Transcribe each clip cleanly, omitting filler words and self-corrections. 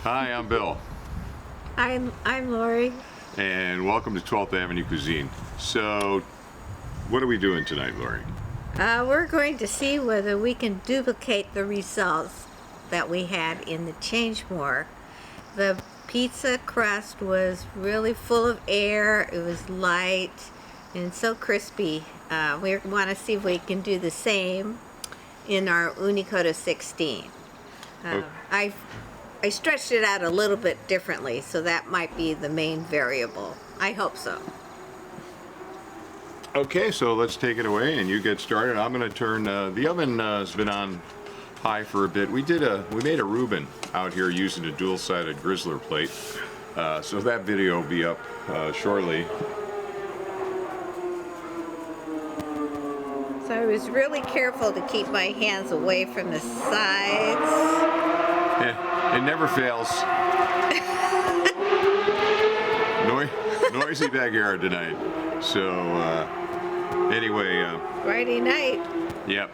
Hi, I'm Bill, I'm Lori. and welcome to 12th Avenue Cuisine. So, what are we doing tonight, Lori? We're going to see whether we can duplicate the results that we had in the Change More. The pizza crust was really full of air. It was light and so crispy. We want to see if we can do the same in our Ooni Koda 16. I stretched it out a little bit differently, so that might be the main variable. I hope so. Okay, so let's take it away and you get started. I'm going to turn the oven has been on high for a bit. We made a Reuben out here using a dual-sided grizzler plate, so that video will be up shortly. So I was really careful to keep my hands away from the sides. It never fails. Noisy backyard tonight. So anyway. Friday night. Yep.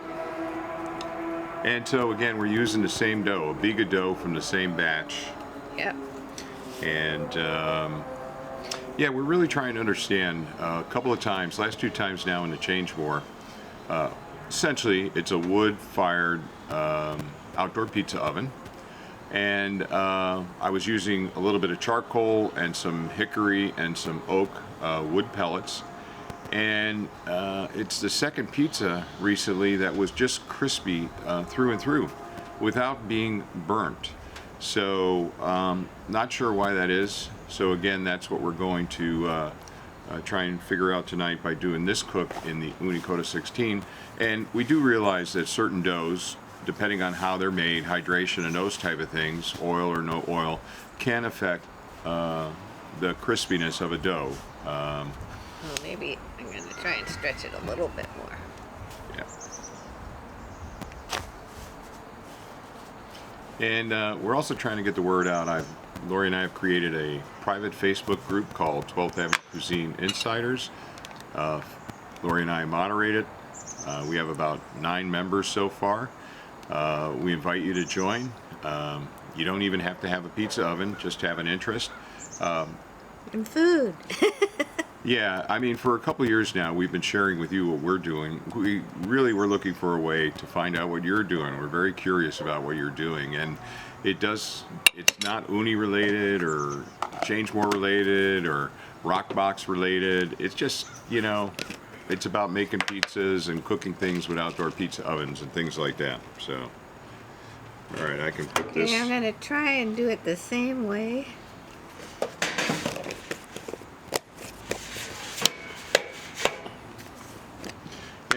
And so again, we're using the same dough, a biga dough from the same batch. Yep. And yeah, we're really trying to understand a couple of times, last 2 times now in the Change More. Essentially, it's a wood-fired outdoor pizza oven. And I was using a little bit of charcoal and some hickory and some oak wood pellets. And it's the second pizza recently that was just crispy through and through without being burnt. So not sure why that is. So again, that's what we're going to try and figure out tonight by doing this cook in the Ooni Koda 16. And we do realize that certain doughs, depending on how they're made, hydration and those type of things, oil or no oil, can affect the crispiness of a dough. Well, maybe I'm going to try and stretch it a little bit more. Yeah. And we're also trying to get the word out. Lori and I have created a private Facebook group called 12th Avenue Cuisine Insiders. Lori and I moderate it. We have about 9 members so far. We invite you to join. You don't even have to have a pizza oven, just have an interest. And food. Yeah, I mean, for a couple of years now, we've been sharing with you what we're doing. We really were looking for a way to find out what you're doing. We're very curious about what you're doing. And it's not Ooni related or Change More related or Rockbox related. It's just, it's about making pizzas and cooking things with outdoor pizza ovens and things like that. So, all right, I can put this. Okay, I'm going to try and do it the same way.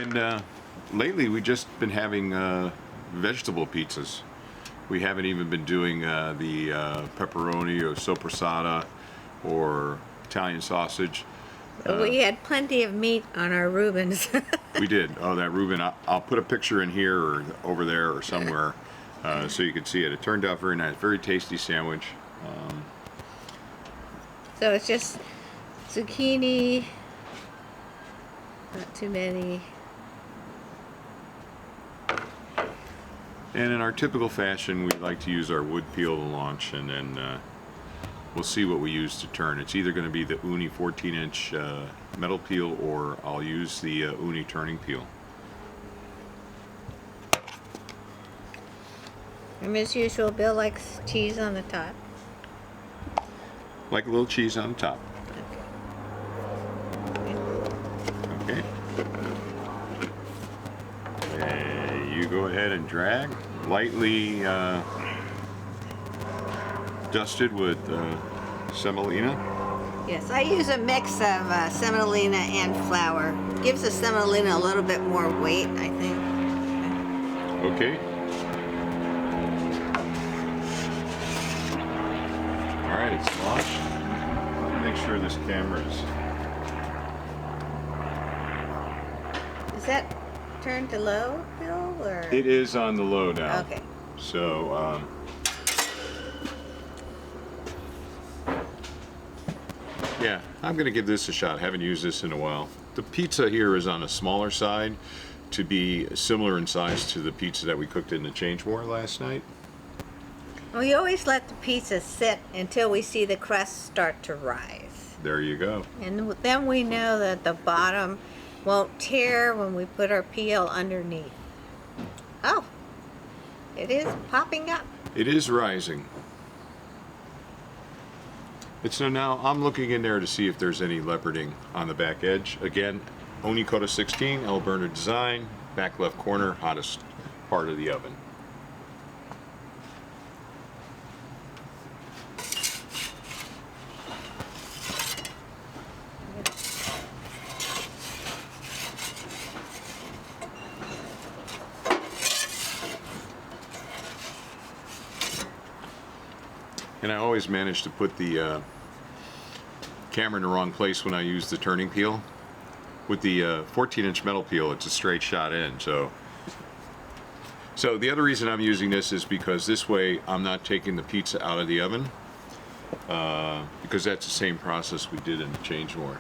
And lately, we've just been having vegetable pizzas. We haven't even been doing the pepperoni or soppressata or Italian sausage. We had plenty of meat on our Reubens. We did. Oh, that Reuben. I'll put a picture in here or over there or somewhere so you can see it. It turned out very nice. Very tasty sandwich. So it's just zucchini, not too many. And in our typical fashion, we like to use our wood peel to launch, and then we'll see what we use to turn. It's either going to be the Ooni 14-inch metal peel, or I'll use the Ooni turning peel. And as usual, Bill likes cheese on the top. Like a little cheese on top. Okay. You go ahead and drag. Lightly dusted with semolina. Yes, I use a mix of semolina and flour. Gives the semolina a little bit more weight, I think. Okay. All right, it's launched. Make sure this camera Is that turned to low, Bill? Or? It is on the low now. Okay. So, yeah, I'm going to give this a shot. Haven't used this in a while. The pizza here is on a smaller side to be similar in size to the pizza that we cooked in the Change More last night. Well, you always let the pizza sit until we see the crust start to rise. There you go. And then we know that the bottom won't tear when we put our peel underneath. Oh, it is popping up. It is rising. And so now I'm looking in there to see if there's any leoparding on the back edge. Again, Ooni Koda 16, L burner design, back left corner, hottest part of the oven. And I always manage to put the camera in the wrong place when I use the turning peel. With the 14-inch metal peel, it's a straight shot in. So the other reason I'm using this is because this way I'm not taking the pizza out of the oven, because that's the same process we did in the change more.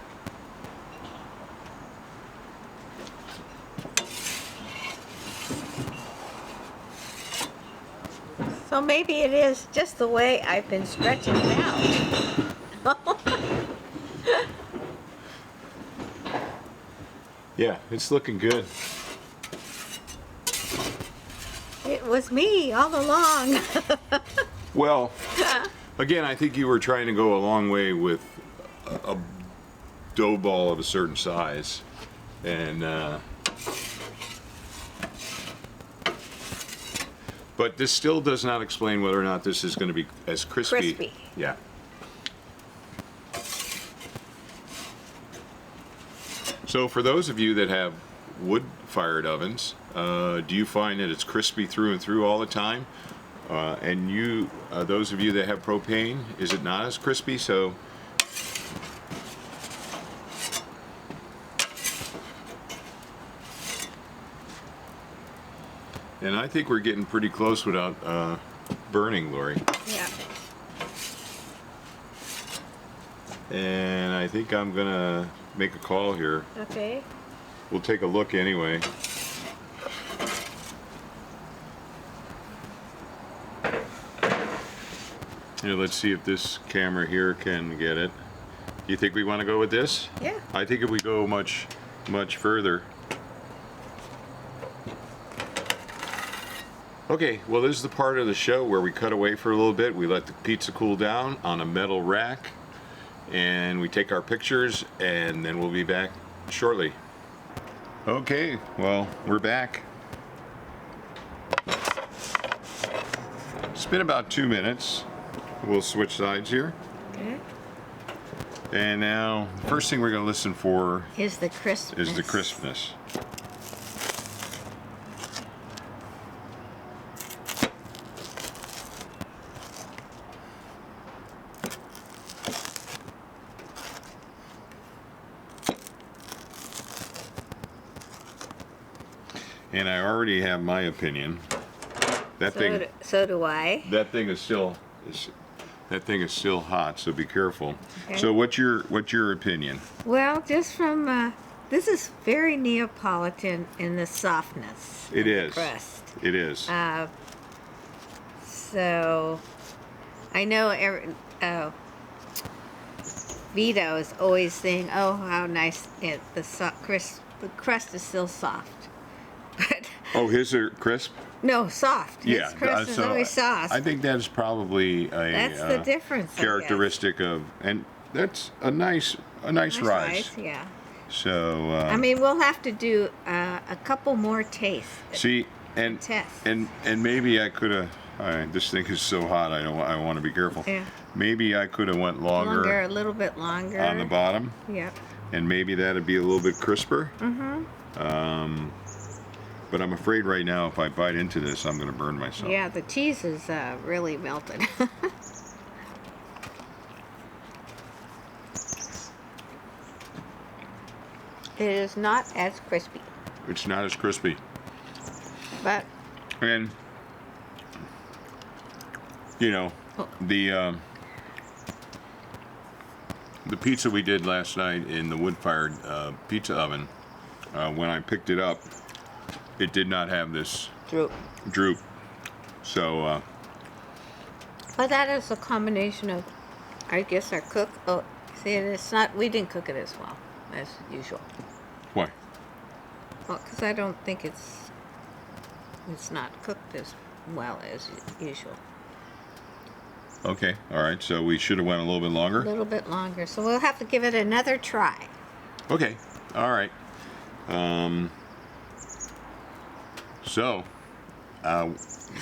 So maybe it is just the way I've been stretching it out. Yeah, it's looking good. It was me all along. Well, again, I think you were trying to go a long way with a dough ball of a certain size, and but this still does not explain whether or not this is going to be as crispy. Crispy. Yeah. So for those of you that have wood-fired ovens, do you find that it's crispy through and through all the time? And you, those of you that have propane, is it not as crispy? So and I think we're getting pretty close without burning, Lori. Yeah. And I think I'm gonna make a call here. Okay. We'll take a look anyway. Here, let's see if this camera here can get it. Do you think we want to go with this? Yeah. I think if we go much further. Okay, well, this is the part of the show where we cut away for a little bit. We let the pizza cool down on a metal rack, and we take our pictures, and then we'll be back shortly. Okay, well, we're back. It's been about 2 minutes. We'll switch sides here. Okay. And now, the first thing we're going to listen for Is the crispness. is the crispness. And I already have my opinion. That So do I. That thing is still hot, so be careful. Okay. So what's your opinion? Well, just from this is very Neapolitan in the softness. It of the is. crust. It is. So I know Vito is always saying, "Oh, how nice the crust is still soft." But Oh, his are crisp? no, soft. Yeah. His crust is so always soft. I think that's probably a That's the difference. I guess. characteristic of, and that's a nice rise. Yeah. So I mean, we'll have to do a couple more tastes. see, and Tests. and maybe I could have. All right, this thing is so hot. I want to be careful. Yeah. Maybe I could have went longer, A little bit longer. on the bottom, Yep. and maybe that'd be a little bit crisper. But I'm afraid right now, if I bite into this, I'm going to burn myself. Yeah, the cheese is really melted. It is not as crispy, It's not as crispy. but And you know, the pizza we did last night in the wood-fired pizza oven, when I picked it up, it did not have this droop. droop. So Well, that is a combination of, I guess, our cook. Oh, see, it's not. We didn't cook it as well as usual. Why? Well, because I don't think it's not cooked as well as usual. Okay, all right. So we should have went a little bit A longer. little bit longer, so we'll have to give it another try. Okay, all right. So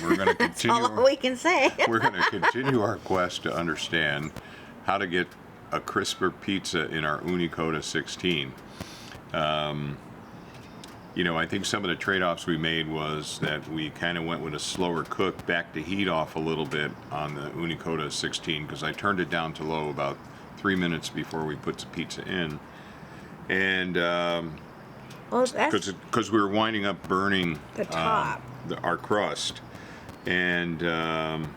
we're going to That's continue. all we can say. We're going to continue our quest to understand how to get a crisper pizza in our Ooni Koda 16. You know, I think some of the trade-offs we made was that we kind of went with a slower cook, backed the heat off a little bit on the Ooni Koda 16 because I turned it down to low about 3 minutes before we put the pizza in, and Well, that's because we were winding up burning the top. our crust, and the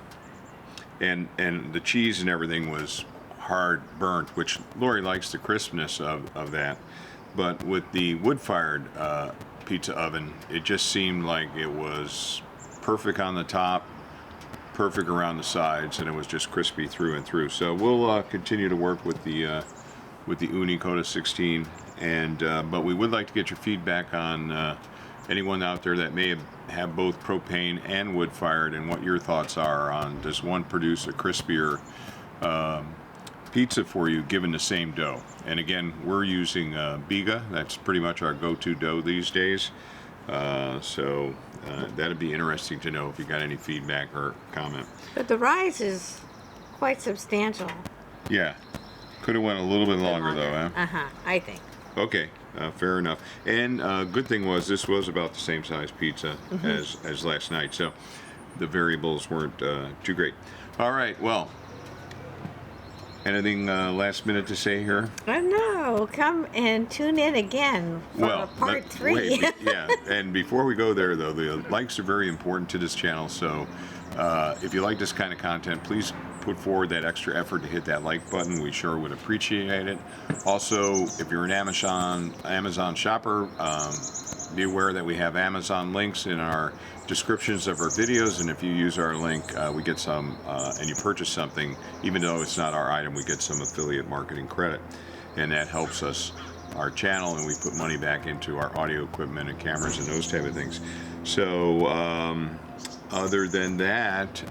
cheese and everything was hard burnt, which Lori likes the crispness of that. But with the wood-fired pizza oven, it just seemed like it was perfect on the top, perfect around the sides, and it was just crispy through and through. So we'll continue to work with the Ooni Koda 16, and but we would like to get your feedback on anyone out there that may have both propane and wood-fired, and what your thoughts are on, does one produce a crispier pizza for you given the same dough. And again, we're using Biga. That's pretty much our go-to dough these days. So that'd be interesting to know if you got any feedback or comment. But the rise is quite substantial. Yeah, could have went a little bit longer though, huh? I think. Okay, fair enough. And good thing was this was about the same size pizza as last night, so the variables weren't too great. All right, well, anything last minute to say here? I know. Come and tune in again for part 3. Wait, yeah, and before we go there, though, the likes are very important to this channel. So if you like this kind of content, please put forward that extra effort to hit that like button. We sure would appreciate it. Also, if you're an Amazon shopper, be aware that we have Amazon links in our descriptions of our videos, and if you use our link, we get some, and you purchase something, even though it's not our item, we get some affiliate marketing credit, and that helps us, our channel, and we put money back into our audio equipment and cameras and those type of things. So other than that,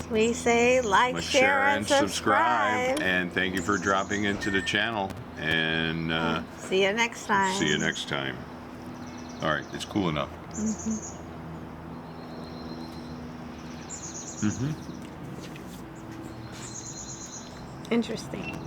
we say like, share, and subscribe. And thank you for dropping into the channel, and see you next time. See you next time. All right, it's cool enough. Interesting.